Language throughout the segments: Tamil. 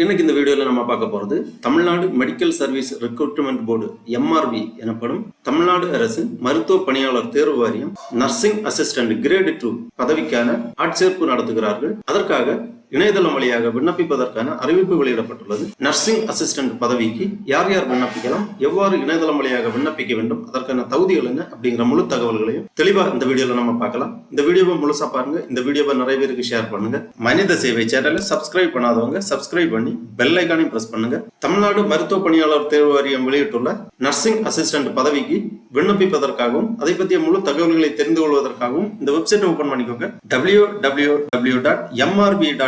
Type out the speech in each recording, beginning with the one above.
இன்னைக்கு இந்த வீடியோல நம்ம பார்க்க போறது Tamil Nadu medical service recruitment board MRB எனப்படும் தமிழ்நாடு அரசு மருத்துவ பணியாளர் தேர்வு வாரியம் நர்சிங் அசிஸ்டன்ட் கிரேட் 2 பதவிக்கான ஆட்சேர்ப்பு நடத்துகிறார்கள். அதற்காக இணையதளம் வழியாக விண்ணப்பிப்பதற்கான அறிவிப்பு வெளியிடப்பட்டுள்ளது. நர்சிங் அசிஸ்டன்ட் பதவிக்கு யார் யார் விண்ணப்பிக்கலாம், எவ்வாறு இணையதளம் வழியாக விண்ணப்பிக்க வேண்டும், அதற்கான தகுதிகள் என்ன அப்படிங்கிற முழு தகவல்களையும் தெளிவா இந்த வீடியோல நம்ம பார்க்கலாம். இந்த வீடியோவை முழுசா பாருங்க. இந்த வீடியோவை நிறைய பேருக்கு ஷேர் பண்ணுங்க. மனித சேவை சேனலை சப்ஸ்கிரைப் பண்ணாதவங்க சப்ஸ்கிரைப் பண்ணி பெல் ஐகானையும் பிரஸ் பண்ணுங்க. தமிழ்நாடு மருத்துவ பணியாளர் தேர்வு வாரியம் வெளியிட்டுள்ள நர்சிங் அசிஸ்டன்ட் பதவிக்கு விண்ணப்பிப்பதற்காகவும் அதை பற்றிய முழு தகவல்களை தெரிந்து கொள்வதற்காகவும் இந்த வெப்சைட்டை ஓபன் பண்ணிக்கோங்க. www.mrb.tn.gov.in.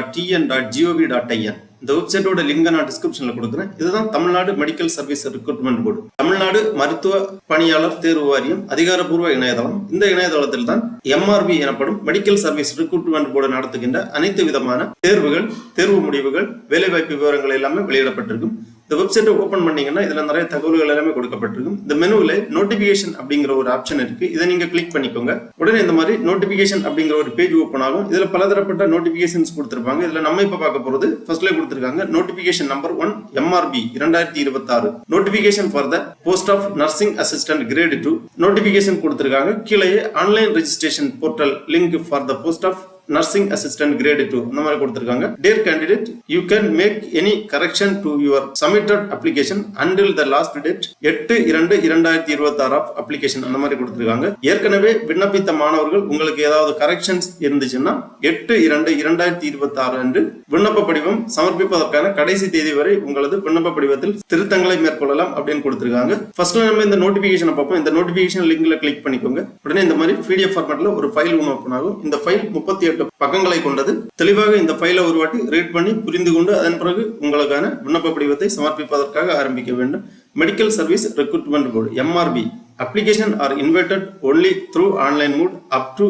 இந்த வெப்சைட்டோட லிங்க் நான் டிஸ்கிரிப்ஷன்ல கொடுக்குறேன். இதுதான் Tamil Nadu medical service recruitment board, Tamil Nadu மருத்துவ பணியாளர் தேர்வு வாரியம் அதிகாரப்பூர்வ இணையதளம். இந்த இணையதளத்தில் தான் MRB எனப்படும் மெடிக்கல் சர்வீஸ் ரெக்ரூட்மெண்ட் போர்டு நடத்துகின்ற அனைத்து விதமான தேர்வுகள், தேர்வு முடிவுகள், வேலைவாய்ப்பு விவரங்கள் எல்லாமே வெளியிடப்பட்டிருக்கும். இந்த வெப்சைட்டை ஓபன் பண்ணீங்கன்னா இதுல நிறைய தகவல்கள் எல்லாமே கொடுக்கப்பட்டிருக்கும். இந்த மெனுவில் நோட்டிபிகேஷன் அப்படிங்கிற ஒரு ஆப்ஷன் இருக்கு. இதை நீங்க கிளிக் பண்ணிக்கோங்க. உடனே இந்த மாதிரி நோட்டிபிகேஷன் அப்படிங்கிற ஒரு பேஜ் ஓபன் ஆகும். இதுல பலதரப்பட்ட நோட்டிபிகேஷன்ஸ் கொடுத்திருப்பாங்க. இதுல நம்ம இப்ப பார்க்க போறது ஃபர்ஸ்ட்ல கொடுத்திருக்காங்க notification number 1 MRB 2026 notification for the post of nursing assistant grade 2 notification கொடுத்திருக்காங்க. கீழே online registration portal link for the post of nursing assistant grade 2 அந்த மாதிரி கொடுத்திருக்காங்க. Dear candidate, you can make any correction to your submitted application until the last date 8/2/2026 of application அந்த மாதிரி கொடுத்திருக்காங்க. ஏற்கனவே விண்ணப்பித்த மாணவர்கள் உங்களுக்கு ஏதாவது கரெக்ஷன்ஸ் இருந்துச்சுன்னா 8/2/2026 அன்று விண்ணப்ப படிவம் சமர்ப்பிப்பதற்கான கடைசி தேதி வரை உங்களது விண்ணப்ப படிவத்தில் திருத்தங்களை மேற்கொள்ளலாம் அப்படின்னு கொடுத்திருக்காங்க. ஃபர்ஸ்ட்ல நம்ம இந்த நோட்டிபிகேஷனை பார்ப்போம். இந்த நோட்டிபிகேஷன் லிங்க்ல கிளிக் பண்ணிக்கோங்க. உடனே இந்த மாதிரி PDF ஃபார்மேட்ல ஒரு ஃபைல் ஒன்று ஓபன் ஆகும். இந்த ஃபைல் 38 பக்கங்களை கொண்டது. தெளிவாக இந்த ஃபைலை ஒரு வாட்டி ரீட் பண்ணி புரிந்து கொண்டு அதன் பிறகு உங்களுக்கான விண்ணப்ப படிவத்தை சமர்ப்பிப்பதற்காக ஆரம்பிக்க வேண்டும். Medical service recruitment board MRB application are invited only through online mode up to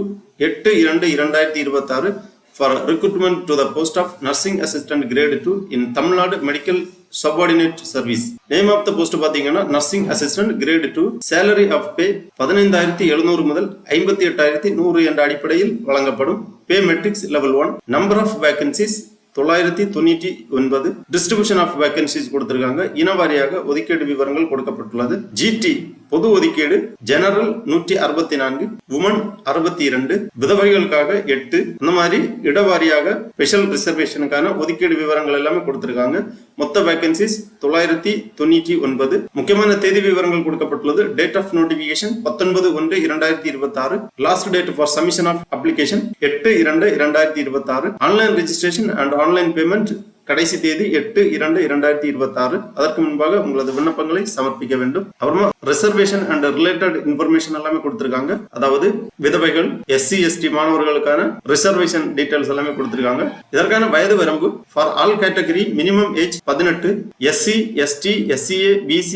8/2/2026 for recruitment to the post of nursing assistant grade 2 in Tamil Nadu medical subordinate service. Name of the post பாத்தீங்கன்னா nursing assistant grade 2. salary of pay 15,700 முதல் 58,100 என்ற அடிப்படையில் வழங்கப்படும். pay matrix level 1. number of vacancies 999. Distribution of vacancies கொடுத்திருக்காங்க. இனவாரியாக ஒதுக்கீடு விவரங்கள் கொடுக்கப்பட்டுள்ளது. GT பொது ஒதுக்கீடு ஜெனரல் 164, உமன் 62, விதவைகளுக்காக 8, அந்த மாதிரி இடவாரியாக ஸ்பெஷல் ரிசர்வேஷனுக்கான ஒதுக்கீடு விவரங்கள் எல்லாமே கொடுத்திருக்காங்க. மொத்த வேகன்சிஸ் 999. முக்கியமான தேதி விவரங்கள் கொடுக்கப்பட்டுள்ளது. Date of notification 19/1/2026. Last date for submission of application 8/2/2026. Online registration and online payment கடைசி தேதி 8/2/2026. அதற்கு முன்பாக உங்களது விண்ணப்பங்களை சமர்ப்பிக்க வேண்டும். அப்புறமா ரிசர்வேஷன் அண்ட் ரிலேட்டட் இன்ஃபர்மேஷன் எல்லாமே கொடுத்திருக்காங்க. அதாவது விதவைகள், SC ST மாணவர்களுக்கான ரிசர்வேஷன் டீடைல்ஸ் எல்லாமே கொடுத்திருக்காங்க. இதற்கான வயது வரம்பு for all category minimum age 18. SC ST SCA BC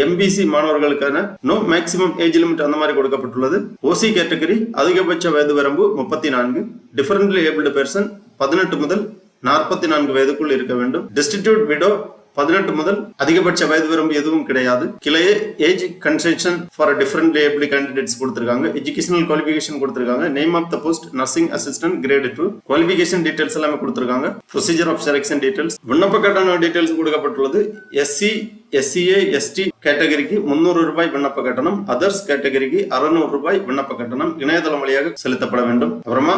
MBC மாணவர்களுக்கான நோ மேக்ஸிமம் ஏஜ் லிமிட் அந்த மாதிரி கொடுக்கப்பட்டுள்ளது. OC கேட்டகரி அதிகபட்ச வயது வரம்பு 34. டிஃபரன்ட்லி ஏபிள்டு பெர்சன் 18 முதல் 44 வயதுக்குள் இருக்க வேண்டும். டிஸ்டிடியூட் விடோ 18 முதல் அதிகபட்ச வயது வரம்பு எதுவும் கிடையாது. கிளையே age concession for different able candidates கொடுத்திருக்காங்க. எஜுகேஷனல் குவாலிஃபிகேஷன் கொடுத்திருக்காங்க. Name of the post nursing assistant grade 2. Qualification details எல்லாமே கொடுத்திருக்காங்க. ப்ரொசீஜர் ஆஃப் செலக்ஷன் டீடைல்ஸ், விண்ணப்ப கட்டண டீடைல்ஸ் கொடுக்கப்பட்டுள்ளது. SC SCA ST கேட்டகரிக்கு 300 ரூபாய் விண்ணப்ப கட்டணம், அதர்ஸ் கேட்டகரிக்கு 600 ரூபாய் விண்ணப்ப கட்டணம் இணையதளம் வழியாக செலுத்தப்பட வேண்டும். அப்புறமா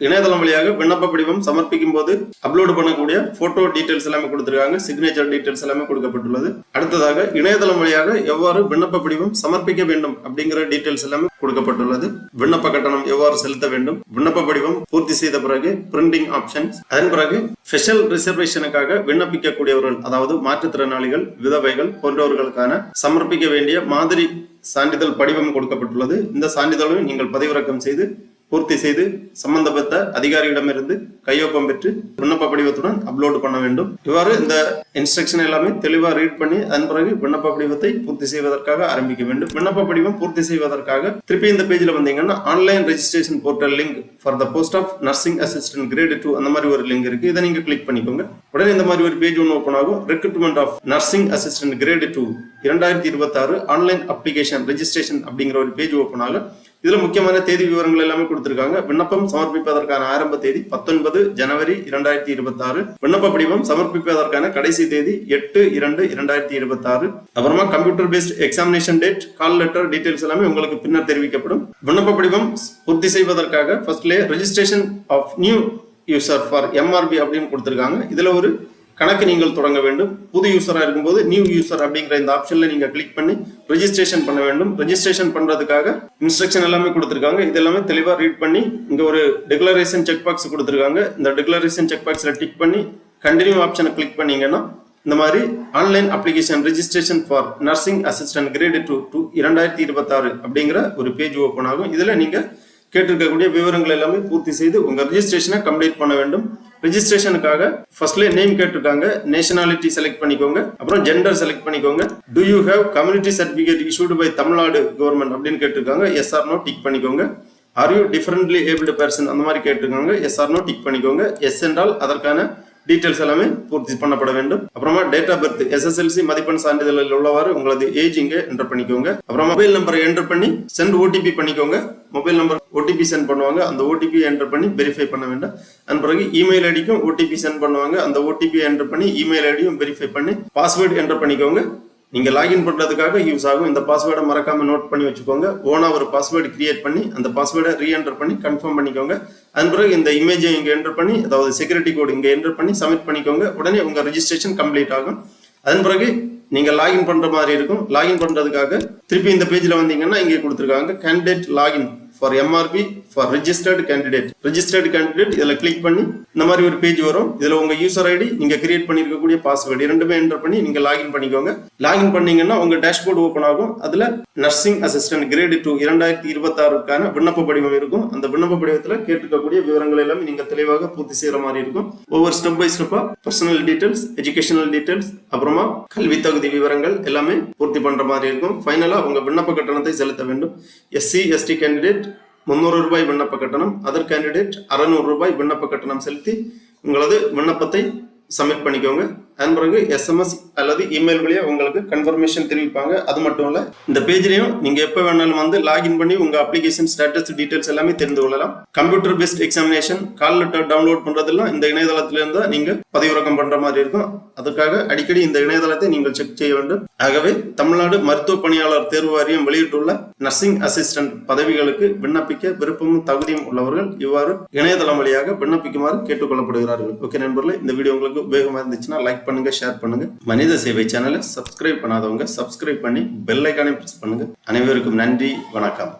இணையதளம் வழியாக விண்ணப்ப படிவம் சமர்ப்பிக்கும் போது அப்லோட் பண்ணக்கூடிய போட்டோ டீடைல்ஸ் எல்லாமே கொடுத்திருக்காங்க. சிக்னேச்சர் டீடைல்ஸ் எல்லாமே கொடுக்கப்பட்டுள்ளது. அடுத்ததாக இணையதளம் வழியாக எவ்வாறு விண்ணப்ப படிவம் சமர்ப்பிக்க வேண்டும் அப்படிங்கிற டீடைல்ஸ் எல்லாமே கொடுக்கப்பட்டுள்ளது. விண்ணப்ப கட்டணம் எவ்வாறு செலுத்த வேண்டும், விண்ணப்ப படிவம் பூர்த்தி செய்த பிறகு பிரிண்டிங் ஆப்ஷன்ஸ், அதன் பிறகு ஸ்பெஷல் ரிசர்வேஷனுக்காக விண்ணப்பிக்கக்கூடியவர்கள் அதாவது மாற்றுத்திறனாளிகள், விதவைகள் போன்றவர்களுக்கான சமர்ப்பிக்க வேண்டிய மாதிரி சான்றிதழ் படிவம் கொடுக்கப்பட்டுள்ளது. இந்த சான்றிதழும் நீங்கள் பதிவிறக்கம் செய்து பூர்த்தி செய்து சம்பந்தப்பட்ட அதிகாரியிடமிருந்து கையொப்பம் பெற்று விண்ணப்ப படிவத்துடன் அப்லோட் பண்ண வேண்டும். இவ்வாறு இந்த இன்ஸ்ட்ரக்ஷன் எல்லாமே தெளிவாக ரீட் பண்ணி அதன் பிறகு விண்ணப்ப படிவத்தை பூர்த்தி செய்வதற்காக ஆரம்பிக்க வேண்டும். விண்ணப்ப படிவம் பூர்த்தி செய்வதற்காக திருப்பி இந்த பேஜ்ல வந்தீங்கன்னா online registration portal link for the post of nursing assistant grade 2 அந்த மாதிரி ஒரு லிங்க் இருக்கு. இதை நீங்க கிளிக் பண்ணிக்கோங்க. உடனே இந்த மாதிரி ஒரு பேஜ் ஒன்று ஓபன் ஆகும். Recruitment of nursing assistant grade 2 2026 online application registration அப்படிங்கிற ஒரு பேஜ் ஓபன் ஆகும். இதுல முக்கியமான தேதி விவரங்கள் எல்லாமே கொடுத்திருக்காங்க. விண்ணப்பம் சமர்ப்பிப்பதற்கான ஆரம்ப தேதி 19 ஜனவரி 2026. விண்ணப்ப படிவம் சமர்ப்பிப்பதற்கான கடைசி தேதி 8/2/2026. அப்புறமா computer based examination date, call letter details எல்லாமே உங்களுக்கு பின்னர் தெரிவிக்கப்படும். விண்ணப்ப படிவம் பூர்த்தி செய்வதற்காக ஃபர்ஸ்ட்லேயே registration of new user for MRB அப்படின்னு கொடுத்திருக்காங்க. இதுல ஒரு கணக்கு நீங்கள் தொடங்க வேண்டும். புது யூசரா இருக்கும்போது நியூ யூசர் அப்படிங்கிற இந்த ஆப்ஷன்ல நீங்க கிளிக் பண்ணி ரெஜிஸ்ட்ரேஷன் பண்ண வேண்டும். ரெஜிஸ்ட்ரேஷன் பண்றதுக்காக இன்ஸ்ட்ரக்ஷன் எல்லாமே கொடுத்திருக்காங்க. இது எல்லாமே தெளிவா ரீட் பண்ணி இங்க ஒரு டிக்ளரேஷன் செக் பாக்ஸ் கொடுத்திருக்காங்க. இந்த டிக்ளரேஷன் செக் பாக்ஸ்ல டிக் பண்ணி கண்டினியூ ஆப்ஷனை கிளிக் பண்ணீங்கன்னா இந்த மாதிரி online application registration for nursing assistant grade 2 2026 அப்படிங்கிற ஒரு பேஜ் ஓபன் ஆகும். இதுல நீங்க கேட்டிருக்கக்கூடிய விவரங்கள் எல்லாமே பூர்த்தி செய்து உங்க ரெஜிஸ்ட்ரேஷனை கம்ப்ளீட் பண்ண வேண்டும். ரெஜிஸ்ட்ரேஷனுக்காக ஃபர்ஸ்ட்ல நேம் கேட்டிருக்காங்க, நேஷனாலிட்டி செலக்ட் பண்ணிக்கோங்க, அப்புறம் ஜெண்டர் செலக்ட் பண்ணிக்கோங்க. Do you have community certificate issued by Tamil Nadu government அப்படின்னு கேட்டிருக்காங்க. எஸ் ஆர் நோ டிக் பண்ணிக்கோங்க. Or you differently abled person அந்த மாதிரி கேட்டிருக்காங்க. எஸ் ஆர் நோ டிக் பண்ணிக்கோங்க. எஸ் என்றால் அதற்கான டீடைல்ஸ் எல்லாமே பூர்த்தி பண்ணப்பட வேண்டும். அப்புறமா டேட் ஆஃப் பர்த், SSLC மதிப்பெண் சான்றிதழில் உள்ளவாறு உங்களது ஏஜ் இங்க என்டர் பண்ணிக்கோங்க. அப்புறம் மொபைல் நம்பரை என்டர் பண்ணி சென்ட் OTP பண்ணிக்கோங்க. மொபைல் நம்பர் OTP சென்ட் பண்ணுவாங்க. அந்த OTP என்டர் பண்ணி வெரிஃபை பண்ண வேண்டும். அதன் பிறகு இமெயில் ஐடிக்கும் OTP சென்ட் பண்ணுவாங்க. அந்த OTP என்டர் பண்ணி இமெயில் ஐடியும் வெரிஃபை பண்ணி பாஸ்வேர்டு என்டர் பண்ணிக்கோங்க. நீங்க லாகின் பண்றதுக்காக யூஸ் ஆகும். இந்த பாஸ்வேர்டை மறக்காம நோட் பண்ணி வச்சுக்கோங்க. ஓனா ஒரு பாஸ்வேர்டு கிரியேட் பண்ணி அந்த பாஸ்வேர்டை ரீஎன்டர் பண்ணி கன்ஃபார்ம் பண்ணிக்கோங்க. அதன் பிறகு இந்த இமேஜை இங்க என்டர் பண்ணி, அதாவது செக்யூரிட்டி கோட் இங்க என்டர் பண்ணி சப்மிட் பண்ணிக்கோங்க. உடனே உங்க ரெஜிஸ்ட்ரேஷன் கம்ப்ளீட் ஆகும். அதன் பிறகு நீங்க லாகின் பண்ற மாதிரி இருக்கும். லாகின் பண்றதுக்காக திருப்பி இந்த பேஜ்ல வந்தீங்கன்னா இங்கே கொடுத்துருக்காங்க candidate login for MRB for registered candidate. இதுல கிளிக் பண்ணி இந்த மாதிரி ஒரு பேஜ் வரும். இதுல உங்க யூசர் ஐடி, நீங்க கிரியேட் பண்ணிருக்கக்கூடிய பாஸ்வேர்டு இரண்டுமே என்டர் பண்ணி நீங்க லாகின் பண்ணிக்கோங்க. லாகின் பண்ணீங்கன்னா உங்க டேஷ்போர்டு ஓபன் ஆகும். அதுல நர்சிங் அசிஸ்டன்ட் கிரேட் 2 2026க்கான விண்ணப்ப படிவம் இருக்கும். அந்த விண்ணப்ப படிவத்துல கேட்டிருக்கக்கூடிய விவரங்கள் எல்லாமே நீங்க தெளிவாக பூர்த்தி செய்யற மாதிரி இருக்கும். ஒவ்வொரு ஸ்டெப் பை ஸ்டெப்பா பர்சனல் டீடைல்ஸ், எஜுகேஷனல் டீடைல்ஸ், அப்புறமா கல்வி தகுதி விவரங்கள் எல்லாமே பூர்த்தி பண்ற மாதிரி இருக்கும். ஃபைனலா உங்க விண்ணப்ப கட்டணத்தை செலுத்த வேண்டும். SC ST கேண்டிடேட் 300 ரூபாய் விண்ணப்ப கட்டணம், அதர் கேண்டிடேட் 600 ரூபாய் விண்ணப்ப கட்டணம் செலுத்தி உங்களது விண்ணப்பத்தை சப்மிட் பண்ணிக்கோங்க. அதன் பிறகு SMS அல்லது இமெயில் வழியா உங்களுக்கு கன்ஃபர்மேஷன் தெரிவிப்பாங்க. அது மட்டும் இல்ல, இந்த பேஜ்லயும் நீங்க எப்ப வேணாலும் வந்து லாகின் பண்ணி உங்க அப்ளிகேஷன் ஸ்டேட்டஸ் டீடைல்ஸ் எல்லாமே தெரிந்து கொள்ளலாம். Computer based examination call letter download பண்றதெல்லாம் இந்த இணையதளத்துல இருந்தா நீங்க பதிவிறக்கம் பண்ற மாதிரி இருக்கும். அதுக்காக அடிக்கடி இந்த இணையதளத்தை நீங்கள் செக் செய்ய வேண்டும். ஆகவே தமிழ்நாடு மருத்துவ பணியாளர் தேர்வு வாரியம் வெளியிட்டுள்ள நர்சிங் அசிஸ்டன்ட் பதவிகளுக்கு விண்ணப்பிக்க விருப்பமும் தகுதியும் உள்ளவர்கள் இவ்வாறு இணையதளம் வழியாக விண்ணப்பிக்குமாறு கேட்டுக்கொள்ளப்படுகிறார்கள். ஓகே நண்பர்களே, இந்த வீடியோ உங்களுக்கு உபயோகமா இருந்துச்சுன்னா லைக் பண்ணுங்க, ஷேர் பண்ணுங்க. மனித சேவை சேனலை சப்ஸ்கிரைப் பண்ணாதவங்க சப்ஸ்கிரைப் பண்ணி பெல் ஐகானை பிரஸ் பண்ணுங்க. அனைவருக்கும் நன்றி, வணக்கம்.